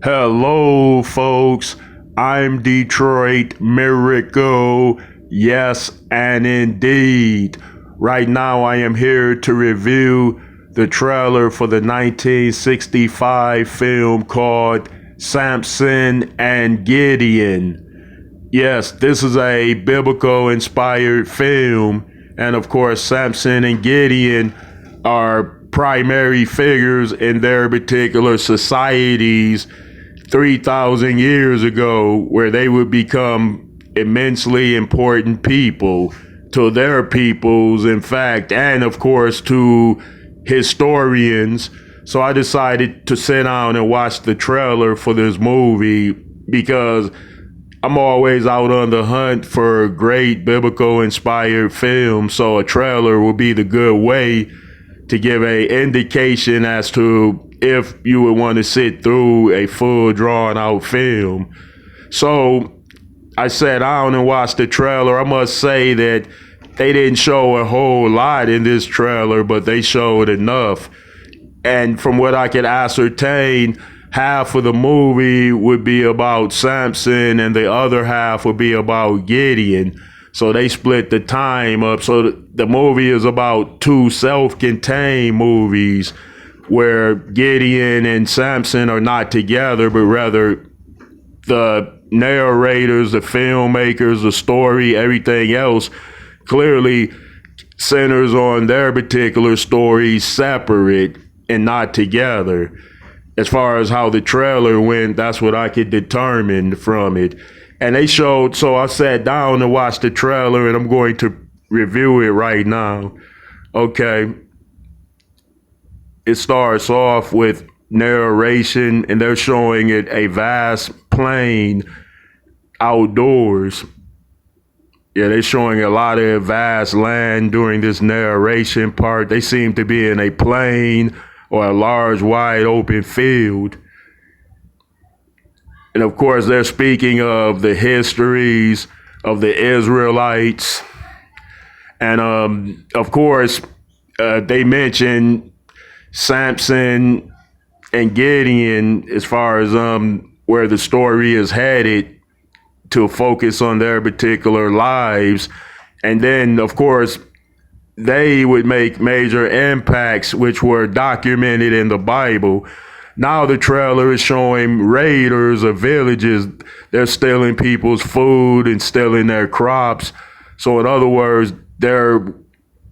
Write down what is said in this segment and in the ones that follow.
Hello, folks. I'm Detroit Miracle. Yes, and indeed. Right now, I am here to review the trailer for the 1965 film called Samson and Gideon. Yes, this is a biblical inspired film. And of course, Samson and Gideon are primary figures in their particular societies 3,000 years ago, where they would become immensely important people to their peoples, in fact, and of course to historians. So I decided to sit down and watch the trailer for this movie because I'm always out on the hunt for great biblical inspired films. So a trailer will be the good way to give a indication as to if you would want to sit through a full drawn out film. So I sat down and watched the trailer. I must say that they didn't show a whole lot in this trailer, but they showed enough. And from what I could ascertain, half of the movie would be about Samson and the other half would be about Gideon. So they split the time up. So the movie is about two self-contained movies where Gideon and Samson are not together, but rather the narrators, the filmmakers, the story, everything else clearly centers on their particular stories separate and not together. As far as how the trailer went, that's what I could determine from it. And they showed, so I sat down and watched the trailer and I'm going to review it right now. Okay. It starts off with narration and they're showing it a vast plain outdoors. Yeah, they're showing a lot of vast land during this narration part. They seem to be in a plain or a large, wide open field. And of course, they're speaking of the histories of the Israelites. And of course, they mention Samson and Gideon as far as where the story is headed to focus on their particular lives. And then, of course, they would make major impacts which were documented in the Bible. Now the trailer is showing raiders of villages. They're stealing people's food and stealing their crops. So in other words, they're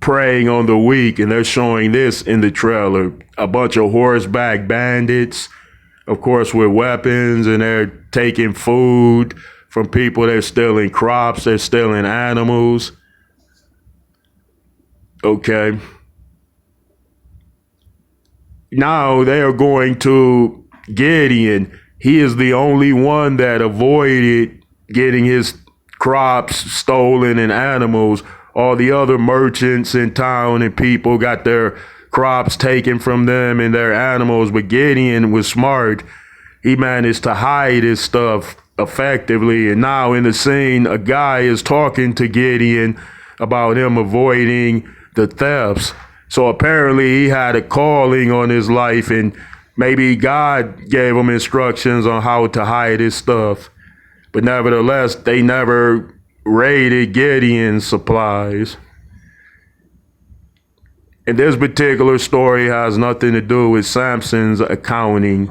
preying on the weak, and they're showing this in the trailer. A bunch of horseback bandits, of course, with weapons, and they're taking food from people. They're stealing crops. They're stealing animals. Okay. Now they are going to Gideon. He is the only one that avoided getting his crops stolen and animals. All the other merchants in town and people got their crops taken from them and their animals. But Gideon was smart. He managed to hide his stuff effectively. And now in the scene, a guy is talking to Gideon about him avoiding the thefts. So apparently he had a calling on his life, and maybe God gave him instructions on how to hide his stuff. But nevertheless, they never raided Gideon's supplies. And this particular story has nothing to do with Samson's accounting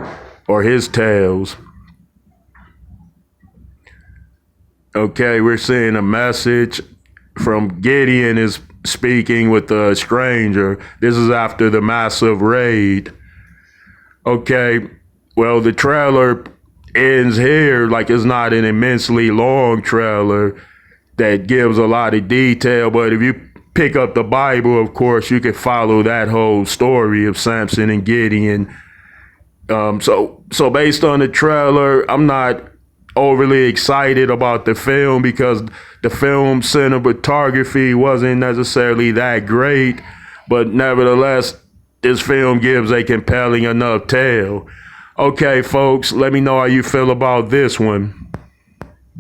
or his tales. Okay, we're seeing a message from Gideon is speaking with a stranger. This is after the massive raid. Okay, well, the trailer ends here. Like, it's not an immensely long trailer that gives a lot of detail, but if you pick up the Bible, of course, you can follow that whole story of Samson and Gideon. So based on the trailer, I'm not overly excited about the film because the film cinematography wasn't necessarily that great, but nevertheless, this film gives a compelling enough tale. Okay, folks, let me know how you feel about this one.